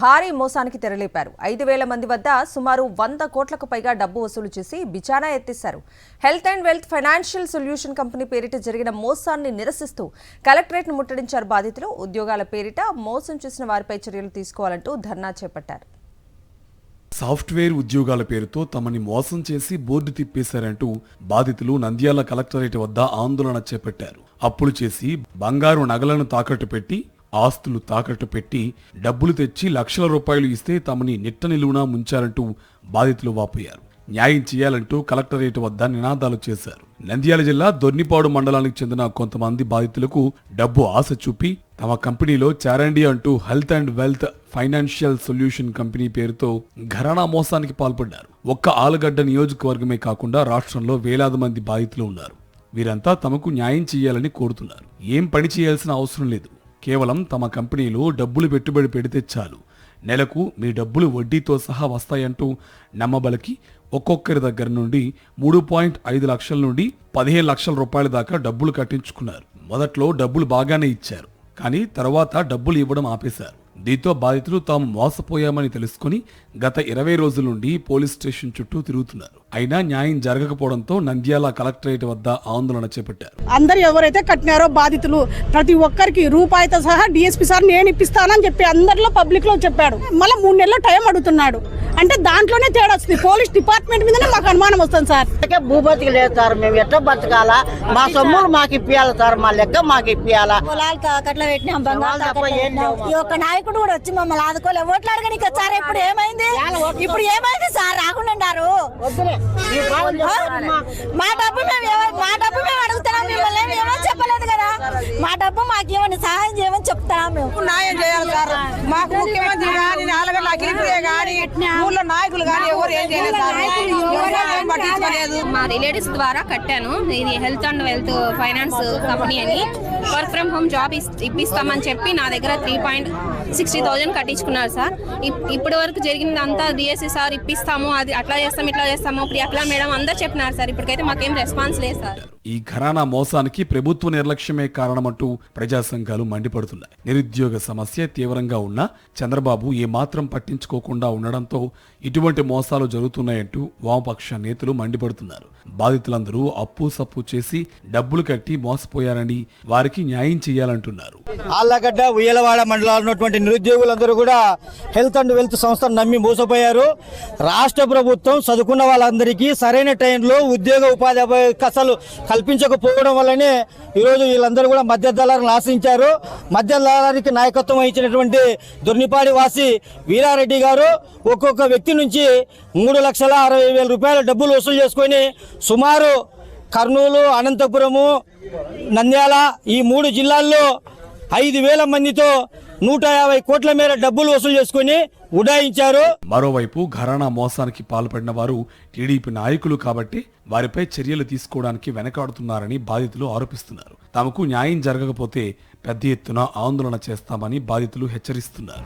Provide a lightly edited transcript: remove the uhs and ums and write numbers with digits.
భారీ మోసానికి తెరలేపారు. 5,000 మంది వద్ద సుమారు 100 కోట్లకు పైగా డబ్బు వసూలు చేసి బిచానా ఎత్తేశారు. Health and wealth financial solution company పేరిట జరిగిన మోసాన్ని నిరసిస్తూ కలెక్టరేట్ను ముట్టడించారు బాధితులు. ఉద్యోగాల పేరిట మోసం చేసిన వారిపై చర్యలు తీసుకోవాలంటూ ధర్నా చేపట్టారు. సాఫ్ట్వేర్ ఉద్యోగాల పేరుతో తమని మోసం చేసి బోర్డు తిప్పేశారంటూ బాధితులు నంద్యాల కలెక్టరేట్ వద్ద ఆందోళన చేపట్టారు. అప్పులు చేసి బంగారు నగలను తాకట్టు పెట్టి ఆస్తులు తాకట్టు పెట్టి డబ్బులు తెచ్చి లక్షల రూపాయలు ఇస్తే తమని నిట్ట నిలువునా ముంచారంటూ బాధితులు వాపోయారు. న్యాయం చేయాలంటూ కలెక్టరేట్ వద్ద నినాదాలు చేశారు. నంద్యాల జిల్లా దొర్నిపాడు మండలానికి చెందిన కొంతమంది బాధితులకు డబ్బు ఆశ చూపి తమ కంపెనీలో చారండి అంటూ health and wealth financial solution company పేరుతో ఘరానా మోసానికి పాల్పడ్డారు. ఒక్క ఆలగడ్డ నియోజకవర్గమే కాకుండా రాష్ట్రంలో వేలాది మంది బాధితులు ఉన్నారు. వీరంతా తమకు న్యాయం చేయాలని కోరుతున్నారు. ఏం పని చేయాల్సిన అవసరం లేదు. కేవలం తమ కంపెనీలో డబ్బులు పెట్టుబడి పెడితే చాలు, నెలకు మీ డబ్బులు వడ్డీతో సహా వస్తాయంటూ నమ్మబలికి ఒక్కొక్కరి దగ్గర నుండి 3.5 లక్షల నుండి 15 లక్షల రూపాయల దాకా డబ్బులు కట్టించుకున్నారు. మొదట్లో డబ్బులు బాగానే ఇచ్చారు, కానీ తర్వాత డబ్బులు ఇవ్వడం ఆపేశారు. దీంతో బాధితులు తాము మోసపోయామని తెలుసుకుని గత 20 రోజుల నుండి పోలీస్ స్టేషన్ చుట్టూ తిరుగుతున్నారు. అయినా న్యాయం జరగకపోవడంతో నంద్యాల కలెక్టరేట్ వద్ద ఆందోళన చేపట్టారు. అందరు ఎవరైతే కట్టినారో బాధితులు ప్రతి ఒక్కరికి రూపాయితో సహా డిఎస్పీ సార్ నేను ఇప్పిస్తానని చెప్పి అందరిలో పబ్లిక్ లో చెప్పాడు. మళ్ళీ 3 నెలలు టైం అడుగుతున్నాడు. అంటే దాంట్లోనే తేడా వస్తుంది. పోలీస్ డిపార్ట్మెంట్ మీదనే మాకు అనుమానం వస్తుంది సార్. భూపతికి లేదు సార్, మేము ఎట్లా బతకాలా? మా సొమ్ములు మాకు ఇప్పియాలి సార్, మా లెక్క మాకు ఇప్పియాలా? పొలాలు తాకట్ల పెట్టినాం, ఈ ఒక్క నాయకుడు కూడా వచ్చి మమ్మల్ని ఆదుకోలే. ఓట్లు అడగని సార్ ఇప్పుడు ఏమైంది? ఇప్పుడు ఏమైంది సార్? రాకుండా మా డబ్బు మేము అడుగుతున్నాం, మిమ్మల్ని ఏమో చెప్పలేదు కదా. మా డబ్బు మాకేమని సహాయం చేయమని చెప్తాం. మేము న్యాయం చేయాలి సార్. మాకు ముఖ్యమంత్రి కానీ నాలుగల గిరిపురే కానీ ఊళ్ళో నాయకులు కానీ ఎవరు ఏం చేయలేదు సార్, పట్టించుకోలేదు. మా రిలేటివ్స్ ద్వారా కట్టాను. ఇది health and wealth finance company అని. వర్క్ ఫ్రమ్ హోమ్ జాబ్ ఇప్పిస్తామని చెప్పి నా దగ్గర 3,60,000 కట్టించుకున్నారు సార్. ఇప్పటి వరకు జరిగిందంతా డిఎస్సీ సార్ ఇప్పిస్తాము, అది అట్లా చేస్తాం ఇట్లా చేస్తాము, ప్రియా మేడం అందరూ చెప్పినారు సార్. ఇప్పటికైతే మాకేం రెస్పాన్స్ లేదు సార్. ఈ ఘరానా మోసానికి ప్రభుత్వ నిర్లక్ష్యమే కారణమంటూ ప్రజా సంఘాలు మండిపడుతున్నాయి. నిరుద్యోగ సమస్య తీవ్రంగా ఉన్నా చంద్రబాబు ఏమాత్రం పట్టించుకోకుండా ఉండడంతో ఇటువంటి మోసాలు జరుగుతున్నాయంటూ వామపక్ష నేతలు మండిపడుతున్నారు. బాధితులందరూ అప్పు సప్పు చేసి డబ్బులు కట్టి మోసపోయారని వారికి న్యాయం చేయాలంటున్నారు. ఆళ్లగడ్డ ఉయ్యలవాడ మండలాల్లో ఉన్నటువంటి నిరుద్యోగులందరూ కూడా హెల్త్ అండ్ వెల్త్ సంస్థను నమ్మి మోసపోయారు. రాష్ట్ర ప్రభుత్వం చదువుకున్న వాళ్ళందరికీ సరైన టైంలో ఉద్యోగ ఉపాధి అవకాశాలు కల్పించకపోవడం వల్లనే ఈరోజు వీళ్ళందరూ కూడా మధ్య దళాలను ఆశించారు. మధ్య దళానికి నాయకత్వం వహించినటువంటి దొర్నిపాడి వాసి వీరారెడ్డి గారు ఒక్కొక్క వ్యక్తి నుంచి 3,60,000 రూపాయల డబ్బులు వసూలు చేసుకొని సుమారు కర్నూలు, అనంతపురము, నంద్యాల ఈ 3 జిల్లాల్లో 5,000 మందితో 150 కోట్ల మేర డబ్బులు వసూలు చేసుకుని ఉడాయించారు. మరోవైపు ఘరానా మోసానికి పాల్పడిన వారు టీడీపీ నాయకులు కాబట్టి వారిపై చర్యలు తీసుకోవడానికి వెనకాడుతున్నారని బాధితులు ఆరోపిస్తున్నారు. తమకు న్యాయం జరగకపోతే పెద్ద ఎత్తున ఆందోళన చేస్తామని బాధితులు హెచ్చరిస్తున్నారు.